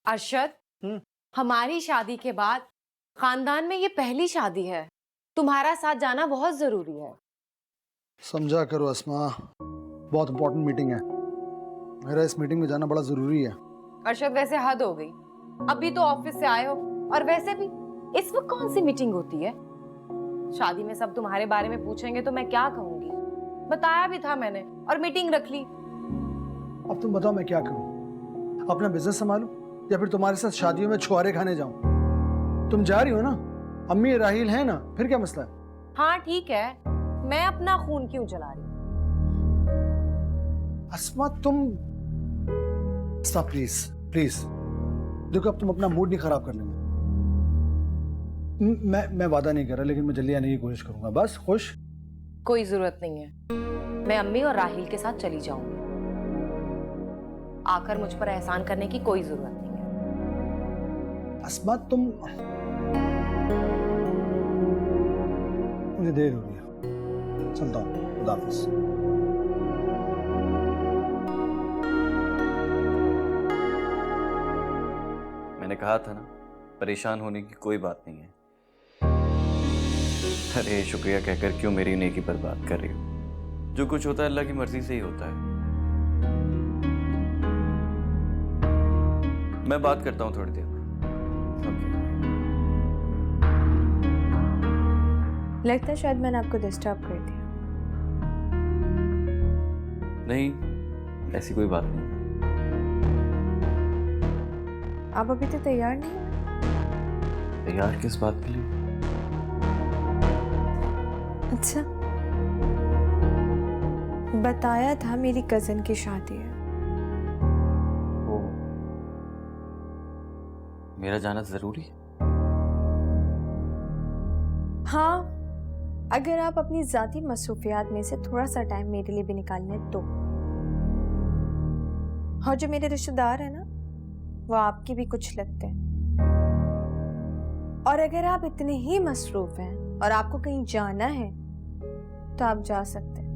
अरशद, हमारी शादी के बाद खानदान में ये पहली शादी है। तुम्हारा साथ जाना बहुत जरूरी है। समझा करो अस्मा, बहुत इंपॉर्टेंट मीटिंग है। मेरा इस मीटिंग में जाना बड़ा जरूरी है। अरशद, वैसे हद हो गई। अभी तो ऑफिस से आए हो, और वैसे भी इस वक्त कौन सी मीटिंग होती है? शादी में सब तुम्हारे बारे में पूछेंगे तो मैं क्या कहूंगी? बताया भी था मैंने, और मीटिंग रख ली। अब तुम बताओ मैं क्या करूं? अपना बिजनेस संभालूं या फिर तुम्हारे साथ शादियों में छुआरे खाने जाऊं? तुम जा रही हो ना, अम्मी राहील है ना, फिर क्या मसला है? हाँ ठीक है, मैं अपना खून क्यों जला रही? अस्मा तुम प्लीज प्लीज देखो, अब तुम अपना मूड नहीं खराब कर लेना। मैं वादा नहीं कर रहा, लेकिन मैं जल्दी आने की कोशिश करूंगा। बस खुश? कोई जरूरत नहीं है, मैं अम्मी और राहील के साथ चली जाऊंगी। आकर मुझ पर एहसान करने की कोई जरूरत नहीं है। अस्मा तुम, मुझे देर हो रही है, चलता हूँ, खुदा हाफिज। मैंने कहा था ना, परेशान होने की कोई बात नहीं है। अरे शुक्रिया कहकर क्यों मेरी नेकी बर्बाद कर रही हो? जो कुछ होता है अल्लाह की मर्जी से ही होता है। मैं बात करता हूँ थोड़ी देर में। लगता है शायद मैंने आपको डिस्टर्ब कर दिया। नहीं, ऐसी कोई बात नहीं। आप अभी तो तैयार नहीं हो? तैयार किस बात के लिए? अच्छा, बताया था मेरी कजिन की शादी है। ओ, मेरा जाना जरूरी है? हाँ, अगर आप अपनी जाती मसरूफियात में से थोड़ा सा टाइम मेरे लिए भी निकाल लें तो। और जो मेरे रिश्तेदार हैं ना, वो आपके भी कुछ लगते हैं। और अगर आप इतने ही मसरूफ हैं और आपको कहीं जाना है तो आप जा सकते हैं।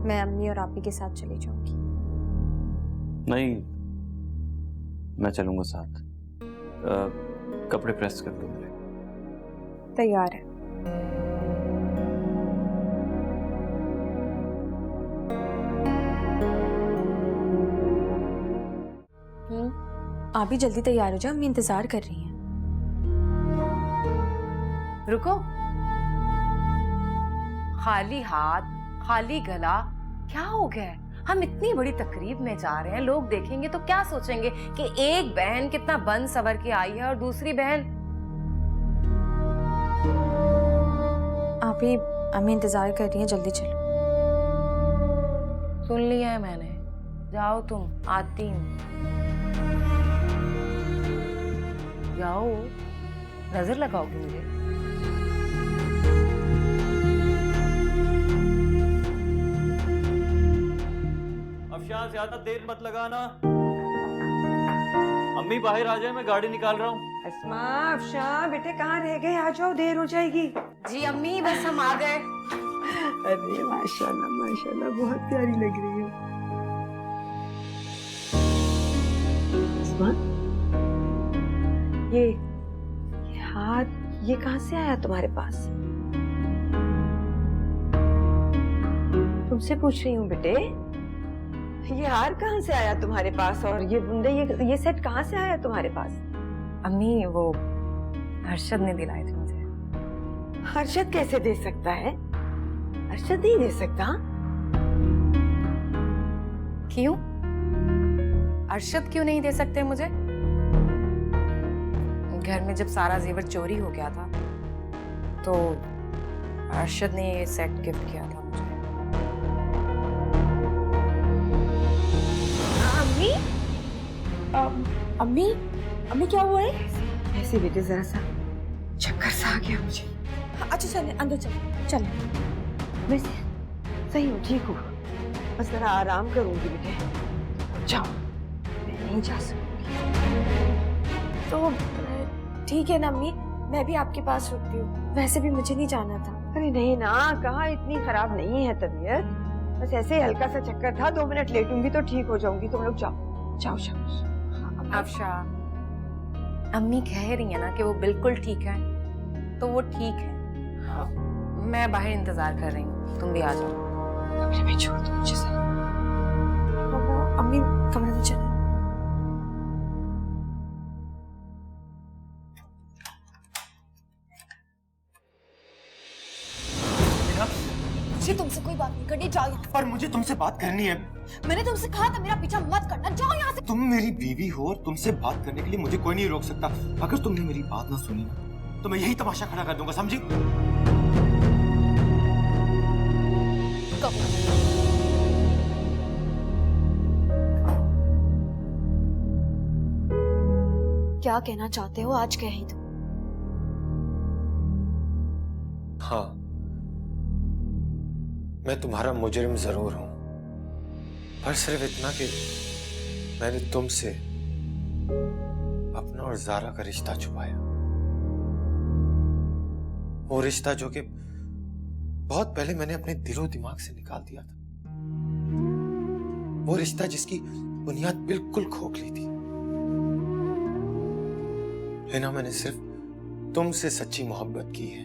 मैं अम्मी और आपी के साथ चली जाऊंगी। नहीं, मैं चलूंगा साथ। कपड़े प्रेस कर दो मेरे। तैयार है। आप भी जल्दी तैयार हो जाओ, अम्मी इंतजार कर रही हैं। रुको, खाली हाथ खाली गला क्या हो गया है? हम इतनी बड़ी तकरीब में जा रहे हैं, लोग देखेंगे तो क्या सोचेंगे कि एक बहन कितना बन सवर के आई है और दूसरी बहन। आप ही, अम्मी इंतजार कर रही हैं, जल्दी चलो। सुन लिया है मैंने, जाओ तुम, आती हूँ। जाओ, नजर लगाओगे मुझे? अफशान ज्यादा देर मत लगाना। अम्मी बाहर आ जाए, मैं गाड़ी निकाल रहा हूँ। अस्मा, अफशा, बेटे कहाँ रह गए? आ जाओ, देर हो जाएगी। जी अम्मी, बस हम आ गए। अरे माशाल्लाह माशाल्लाह, बहुत प्यारी लग रही हो। अस्मा, ये हाथ ये कहाँ से आया तुम्हारे पास? तुमसे पूछ रही हूँ बेटे, ये हार कहाँ से आया तुम्हारे पास? और ये बुंदे, ये सेट कहाँ से आया तुम्हारे पास? अम्मी, वो अरशद ने दिलाए थे मुझे। अरशद कैसे दे सकता है? अरशद नहीं दे सकता। क्यों? अरशद क्यों नहीं दे सकते मुझे? घर में जब सारा जेवर चोरी हो गया था तो अरशद ने ये सेट गिफ्ट किया था मुझे। अम्मी, अम्मी, अम्मी क्या हुआ है? ऐसे बेटे जरा सा चक्कर सा आ गया मुझे। अच्छा चले, अंदर चलो, चलो। मैं सही हूँ, ठीक हूँ, बस जरा आराम करूंगी बेटे। जाओ, मैं नहीं जा सकूंगी। तो ठीक है ना अम्मी, मैं भी आपके पास रुकती हूँ। वैसे भी मुझे नहीं जाना था। अरे नहीं ना, कहाँ इतनी खराब नहीं है तबीयत, बस ऐसे ही हल्का सा चक्कर था। 2 मिनट लेटूंगी तो ठीक हो जाऊंगी। तुम लोग जाओ जाओ जाओ। अफशा, अम्मी कह रही है ना कि वो बिल्कुल ठीक है, तो वो ठीक है। मैं बाहर इंतजार कर रही हूँ, तुम भी आ जाओ। कमरे में छोड़ दो मुझे सर। अम्मी कमरे में चले। मुझे तुमसे कोई बात नहीं करनी, जाओ यहाँ पर मुझे तुमसे बात करनी है। से। मैंने तुमसे कहा था मेरा पीछा मत करना, जाओ यहाँ से। तुम मेरी बीवी हो और तुमसे बात करने के लिए मुझे कोई नहीं रोक सकता। अगर तुमने मेरी बात ना सुनी ना तो मैं यही तमाशा खड़ा कर दूंगा, समझी? क्या कहना चाहते हो, आज कह ही दो। हाँ, मैं तुम्हारा मुजरिम जरूर हूं, पर सिर्फ इतना कि मैंने तुमसे अपना और ज़ारा का रिश्ता छुपाया। वो रिश्ता जो कि बहुत पहले मैंने अपने दिलो दिमाग से निकाल दिया था। वो रिश्ता जिसकी बुनियाद बिल्कुल खोखली थी। लेना मैंने सिर्फ तुमसे सच्ची मोहब्बत की है।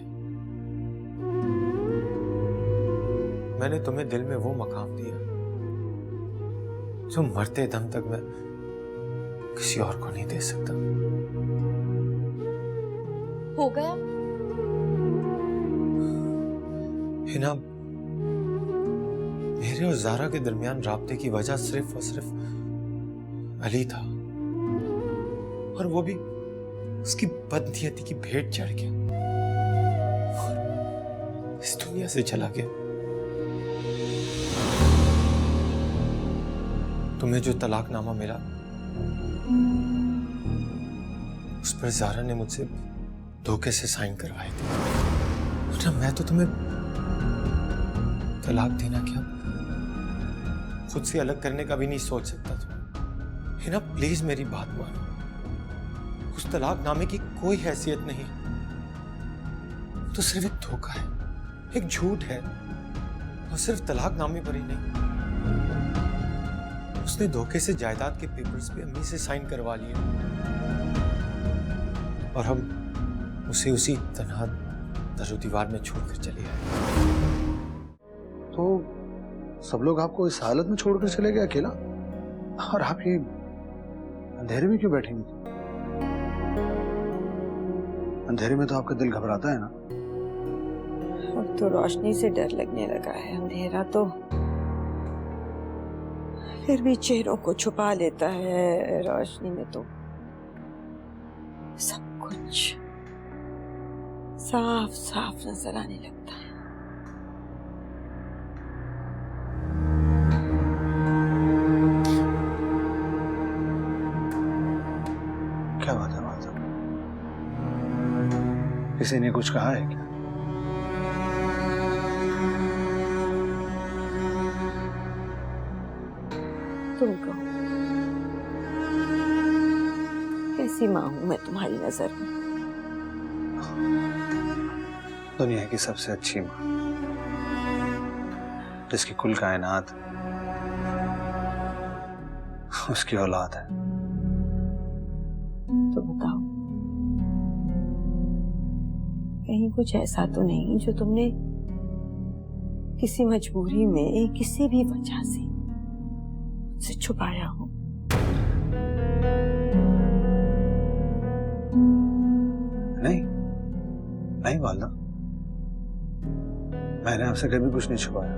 मैंने तुम्हें दिल में वो मकाम दिया जो मरते दम तक मैं किसी और को नहीं दे सकता। हो गया? हिना, मेरे और ज़ारा के दरमियान राब्ते की वजह सिर्फ और सिर्फ अली था, और वो भी उसकी बदनीयती की भेंट चढ़ गया और इस दुनिया से चला गया। तुम्हें जो तलाकनामा मिला उस पर ज़ारा ने मुझसे धोखे से साइन करवाए थे, वरना मैं तो तुम्हें तलाक देना क्या, खुद से अलग करने का भी नहीं सोच सकता था। हिना, प्लीज मेरी बात मानो। उस तलाकनामे की कोई हैसियत नहीं, तो सिर्फ एक धोखा है, एक झूठ है, और सिर्फ तलाकनामे पर ही नहीं, उसने धोखे से जायदाद के पेपर्स पे अम्मी से साइन करवा लिए और हम उसे उसी तन्हा दरो दीवार में छोड़कर चले आए। तो सब लोग आपको इस हालत में छोड़कर चले गए अकेला, और आप ये अंधेरे में क्यों बैठेंगे? अंधेरे में तो आपका दिल घबराता है ना। अब तो रोशनी से डर लगने लगा है। अंधेरा तो फिर भी चेहरों को छुपा लेता है, रोशनी में तो सब कुछ साफ साफ नजर आने लगता है। क्या बात है माता? किसी ने कुछ कहा है क्या? तुम कहो, कैसी माँ हूं मैं तुम्हारी नजर में? दुनिया की सबसे अच्छी माँ, जिसकी कुल कायनात उसकी औलाद है। तो बताओ, कहीं कुछ ऐसा तो नहीं जो तुमने किसी मजबूरी में किसी भी वजह से छुपाया हो? नहीं नहीं वालदा, मैंने आपसे कभी कुछ नहीं छुपाया।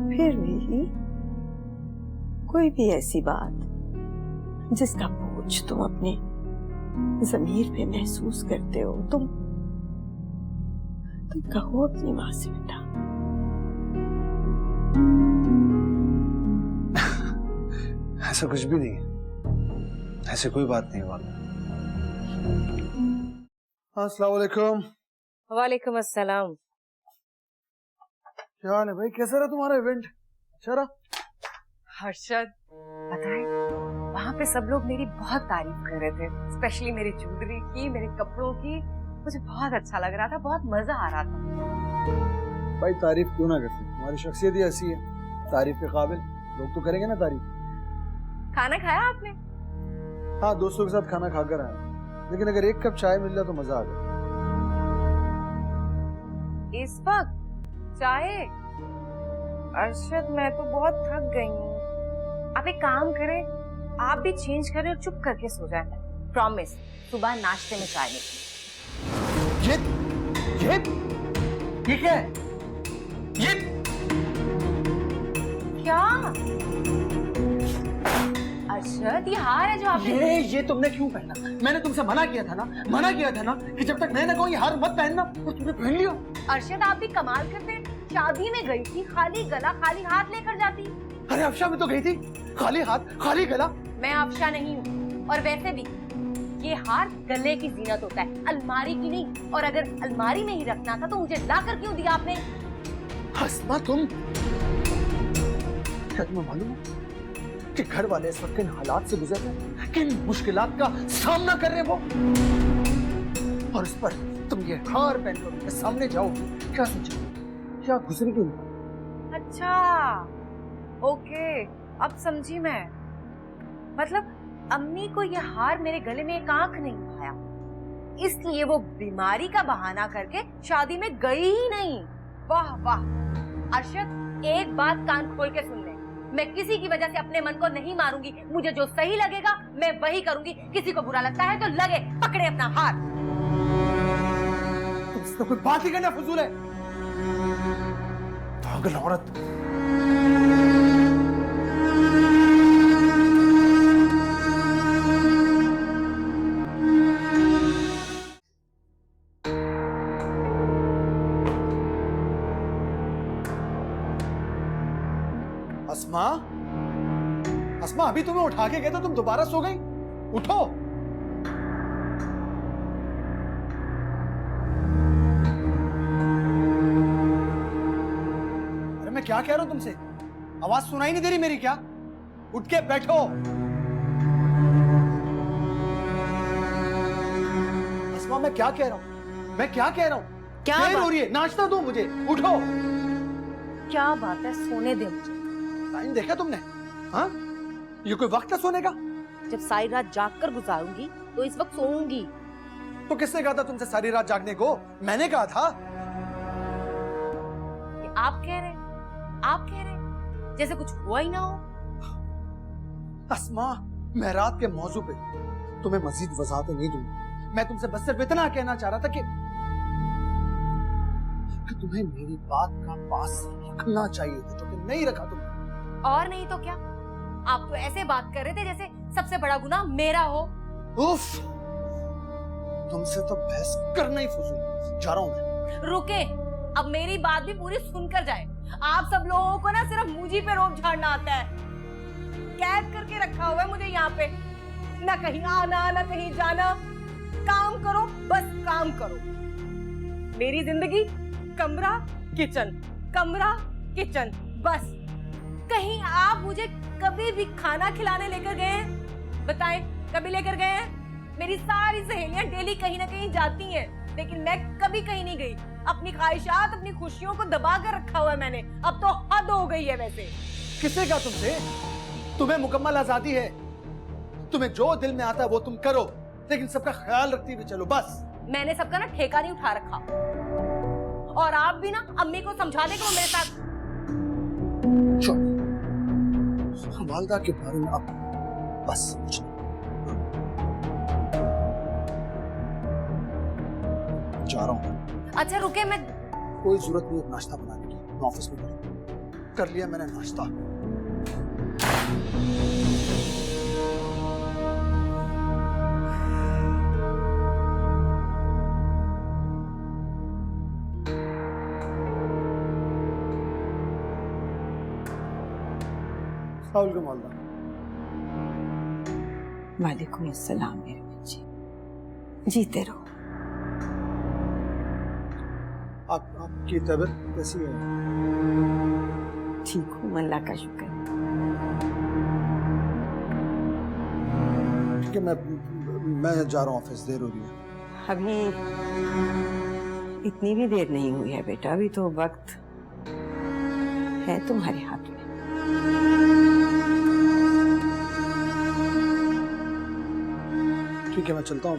फिर भी कोई भी ऐसी बात जिसका बोझ तुम अपने ज़मीर पे महसूस करते हो, तुम कहो अपनी माँ से बेटा। ऐसा कुछ भी नहीं है, ऐसे कोई बात नहीं वाला। अस्सलाम वालेकुम। वालेकुम अस्सलाम। क्या हाल है भाई, कैसा रहा तुम्हारा इवेंट? अच्छा रहा? हर्षद, पता है वहाँ पे सब लोग मेरी बहुत तारीफ कर रहे थे, स्पेशली मेरी ज्वेलरी की, मेरे कपड़ों की। मुझे बहुत अच्छा लग रहा था, बहुत मजा आ रहा था। भाई तारीफ क्यों ना करते, तुम्हारी शख्सियत ही ऐसी है, तारीफ के काबिल, लोग तो करेंगे ना तारीफ। खाना खाया आपने? हाँ, दोस्तों के साथ खाना खाकर आया, लेकिन अगर एक कप चाय मिल जाए तो मजा आ जाए। इस वक्त चाय? अरशद, मैं तो बहुत थक गई हूँ। आप एक काम करें, आप भी चेंज करें और चुप करके सो जाए। प्रॉमिस, सुबह नाश्ते में चाय नहीं। ये क्या है? ये क्या अरशद, ये हार है जो आपने? ये तुमने क्यों पहना? मैंने तुमसे मना किया था ना कि जब तक मैं ना कहूं ये हार मत पहनना, तो तुमने पहन लिया। अरशद, आप भी कमाल करते हैं। शादी में गई थी, खाली गला खाली हाथ लेकर जाती। अरे अफशा भी तो गई थी, खाली हाथ खाली गला। मैं अफशा नहीं हूँ, और वैसे भी ये हार गले की जीनत होता है, अलमारी की नहीं। और अगर अलमारी में ही रखना था तो मुझे लाकर क्यों दिया आपने? अस्मा, क्या तुम्हें मालूम है कि घर वाले इस वक्त किन हालात से गुजर रहे हैं, किन मुश्किलात का सामना कर रहे हैं वो, और इस पर तुम ये हार पहनकर उनके सामने जाओगी? क्या सोचोगे, क्या गुजरेगी? अच्छा, ओके, अब समझी मैं। मतलब अम्मी को ये हार मेरे गले में एक आंख नहीं आया, इसलिए वो बीमारी का बहाना करके शादी में गई ही नहीं। वाह वाह अरशद, एक बात कान खोल के सुन ले, मैं किसी की वजह से अपने मन को नहीं मारूंगी। मुझे जो सही लगेगा मैं वही करूंगी। किसी को बुरा लगता है तो लगे, पकड़े अपना हाथ। तो कोई बात ही करना फजूल है, पागल औरत। अस्मा, अस्मा, अभी तुम्हें उठा के गया था, तुम दोबारा सो गई? उठो। अरे मैं क्या कह रहा हूं तुमसे, आवाज सुनाई नहीं दे रही मेरी क्या? उठ के बैठो। अस्मा, मैं क्या कह रहा हूं, क्या देर बात? हो रही है, नाश्ता दो मुझे, उठो। क्या बात है, सोने दे मुझे। टाइम देखा तुमने? हाँ, ये कोई वक्त है सोने का? जब सारी रात जाग कर गुजारूंगी तो इस वक्त सोऊंगी। तो किसने कहा था तुमसे सारी रात जागने को? मैंने कहा था। ये आप कह रहे जैसे कुछ हुआ ही ना हो। अस्मा, मैं रात के मौजू पे तुम्हें मजीद वजाहतें नहीं दूंगा। मैं तुमसे बस सिर्फ इतना कहना चाह रहा था कि तुम्हें मेरी बात का पास रखना चाहिए था, जो कि नहीं रखा तुमने। और नहीं तो क्या, आप तो ऐसे बात कर रहे थे जैसे सबसे बड़ा गुनाह मेरा हो। उफ, तुमसे तो बहस करना ही फजूल। जा रहा हूं मैं। रुके, अब मेरी बात भी पूरी सुनकर जाए। आप सब लोगों को ना सिर्फ मुझी पे रोब झाड़ना आता है। कैद करके रखा हुआ है मुझे यहाँ पे, ना कहीं आना ना कहीं जाना। काम करो, बस काम करो। मेरी जिंदगी कमरा किचन, कमरा किचन, बस। कहीं आप मुझे कभी भी खाना खिलाने लेकर गए हैं? बताएं, कभी लेकर गए हैं? मेरी सारी सहेलियां डेली कहीं ना कहीं जाती हैं, लेकिन मैं कभी कहीं नहीं गई। अपनी ख्वाहिशात, अपनी खुशियों को दबा कर रखा हुआ है मैंने। अब तो हद हो गई है वैसे। किसने कहा तुमसे? तुम्हें मुकम्मल आजादी है, तुम्हें जो दिल में आता है वो तुम करो, लेकिन सबका ख्याल रखती हुए चलो, बस। मैंने सबका ना ठेका नहीं उठा रखा। और आप भी ना अम्मी को समझा देगा वो मेरे साथ। वालदा के बारे में अब बस कुछ नहीं। जा रहा हूं। अच्छा रुके, मैं कोई जरूरत नहीं है नाश्ता बनाने की, मैं ऑफिस में कर लिया मैंने नाश्ता। वालेकुम अस्सलाम मेरे बच्चे, जीते रहो। आपकी तबीयत कैसी है? ठीक हूँ, अल्लाह का शुक्र है। ठीक है, मैं जा रहा हूँ ऑफिस, देर हो रही है। अभी इतनी भी देर नहीं हुई है बेटा, अभी तो वक्त है तुम्हारे हाथ में। ठीक है, मैं चलता हूँ।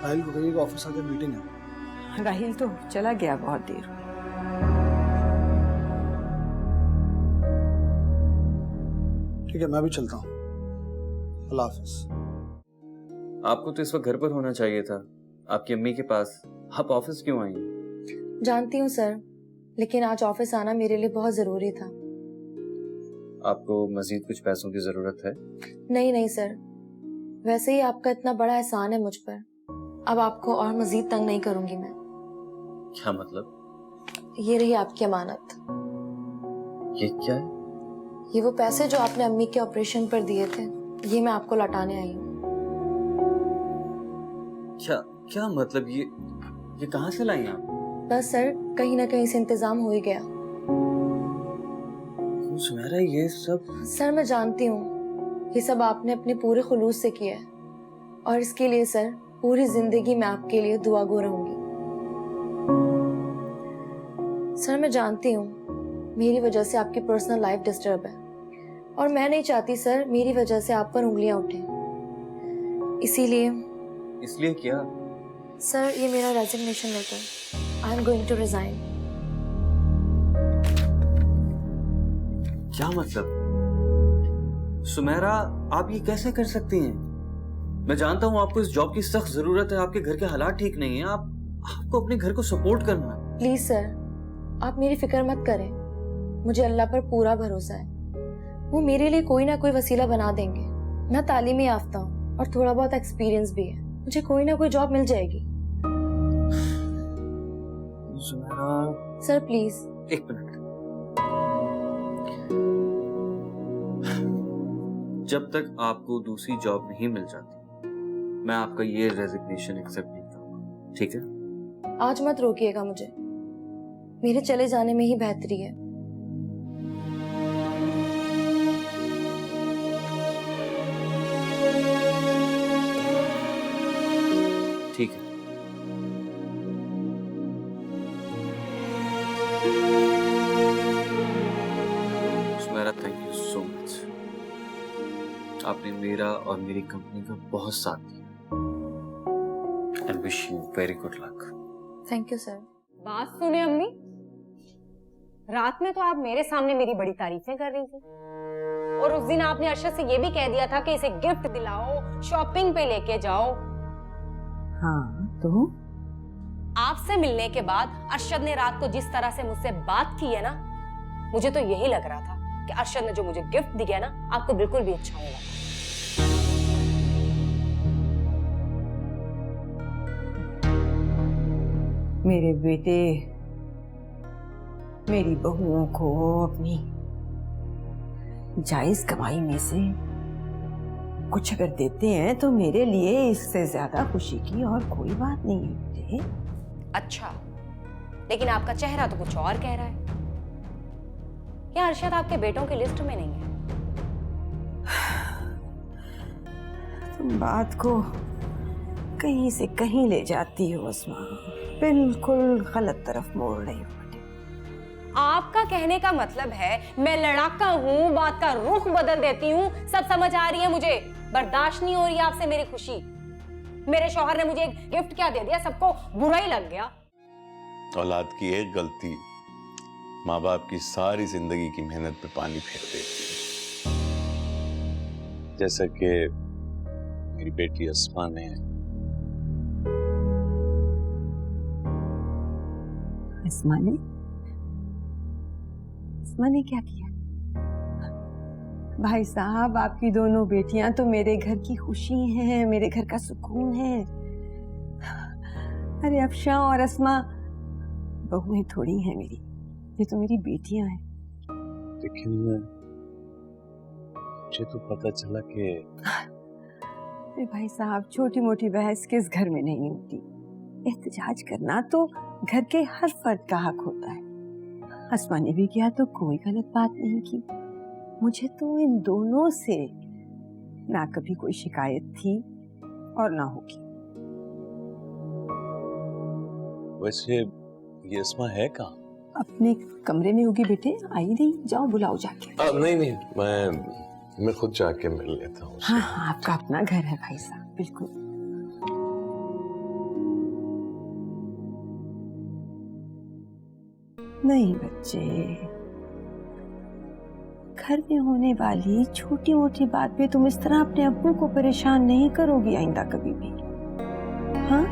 राहिल को कहिएगा ऑफिस आके मीटिंग है। राहिल तो चला गया बहुत देर हुई। ठीक है, मैं भी चलता हूँ। अल्लाह हाफिज। आपको तो इस वक्त घर पर होना चाहिए था, आपकी अम्मी के पास। आप ऑफिस क्यों आई? जानती हूँ सर, लेकिन आज ऑफिस आना मेरे लिए बहुत जरूरी था। आपको मजीद कुछ पैसों की जरूरत है? नहीं नहीं सर, वैसे ही आपका इतना बड़ा एहसान है मुझ पर। अब आपको और मजीद तंग नहीं करूंगी मैं। क्या मतलब? ये रही आपकी अमानत। ये क्या है? ये वो पैसे जो आपने अम्मी के ऑपरेशन पर दिए थे, ये मैं आपको लौटाने आई हूँ। क्या क्या मतलब? ये कहाँ से लाई आप? बस सर, कहीं ना कहीं से इंतजाम हो ही गया। सुमेरा, ये सब? सर मैं जानती हूँ ये सब आपने अपने पूरे खुलूस से किया है, और इसके लिए सर पूरी जिंदगी मैं आपके लिए दुआगो रहूंगी। सर मैं जानती हूँ मेरी वजह से आपकी पर्सनल लाइफ डिस्टर्ब है, और मैं नहीं चाहती सर मेरी वजह से आप पर उंगलियां उठें। इसलिए क्या? सर ये मेरा resignation letter. I am going to resign. क्या मतलब? सुमेरा, आप ये कैसे कर सकती हैं? मैं जानता हूँ आपको इस जॉब की सख्त जरूरत है, आपके घर के हालात ठीक नहीं है, आपको अपने घर को सपोर्ट करना है। प्लीज सर, आप मेरी फिक्र मत करें। मुझे अल्लाह पर पूरा भरोसा है, वो मेरे लिए कोई ना कोई वसीला बना देंगे। मैं तालीमी याफ्ता हूँ और थोड़ा बहुत एक्सपीरियंस भी है, मुझे कोई ना कोई जॉब मिल जाएगी। Sumera, sir please. एक मिनट। जब तक आपको दूसरी जॉब नहीं मिल जाती, मैं आपका ये रेजिग्नेशन एक्सेप्ट नहीं करूंगा, ठीक है? आज मत रोकिएगा मुझे, मेरे चले जाने में ही बेहतरी है। ठीक है। Sumera, thank you so much. आपने मेरा और मेरी कंपनी का बहुत साथ दिया। And wish you very good luck. Thank you sir. बात सुने अम्मी, रात में तो आप मेरे सामने मेरी बड़ी तारीफें कर रही थी, और उस दिन आपने अरशद से ये भी कह दिया था कि इसे गिफ्ट दिलाओ, शॉपिंग पे लेके जाओ। हाँ तो आपसे मिलने के बाद अरशद ने रात को जिस तरह से मुझसे बात की है ना, मुझे तो यही लग रहा था कि अरशद ने जो मुझे गिफ्ट दिया ना, आपको बिल्कुल भी अच्छा नहीं लगा। मेरे बेटे मेरी बहुओं को अपनी जायज कमाई में से कुछ अगर देते हैं तो मेरे लिए इससे ज्यादा खुशी की और कोई बात नहीं है बेटे। अच्छा, लेकिन आपका चेहरा तो कुछ और कह रहा है। क्या अरशद आपके बेटों की लिस्ट में नहीं है? तुम बात को कहीं से कहीं ले जाती हो अस्मा, बिल्कुल गलत तरफ मोड़ रही हो। आपका कहने का मतलब है मैं लड़ाका हूँ, बात का रुख बदल देती हूँ। सब समझ आ रही है मुझे, बर्दाश्त नहीं हो रही आपसे मेरी खुशी। मेरे शौहर ने मुझे एक गिफ्ट क्या दे दिया, सबको बुरा ही लग गया। औलाद की एक गलती माँ बाप की सारी जिंदगी की मेहनत पे पानी फेर देती है। जैसा कि मेरी बेटी अस्मा ने। अस्मा ने क्या किया? भाई साहब, आपकी दोनों बेटियां तो मेरे घर की खुशी हैं, मेरे घर का सुकून है। अरे अफशा और अस्मा बहुएं थोड़ी हैं मेरी, ये तो मेरी बेटियां हैं। लेकिन मुझे तो पता चला कि अरे भाई साहब, छोटी मोटी बहस किस घर में नहीं होती। एहतजाज करना तो घर के हर फर्द का हक होता है। अस्मा ने भी किया तो कोई गलत बात नहीं की। मुझे तो इन दोनों से ना कभी कोई शिकायत थी और ना होगी। वैसे ये अस्मा है कहाँ? अपने कमरे में होगी बेटे, आई नहीं, जाओ बुलाओ जाके। नहीं, मैं खुद जाके मिल लेता हूँ। हाँ हाँ, आपका अपना घर है भाई साहब, बिल्कुल। नहीं बच्चे, घर में होने वाली छोटी मोटी बात पे तुम इस तरह अपने अब्बू को परेशान नहीं करोगी आइंदा कभी भी। हाँ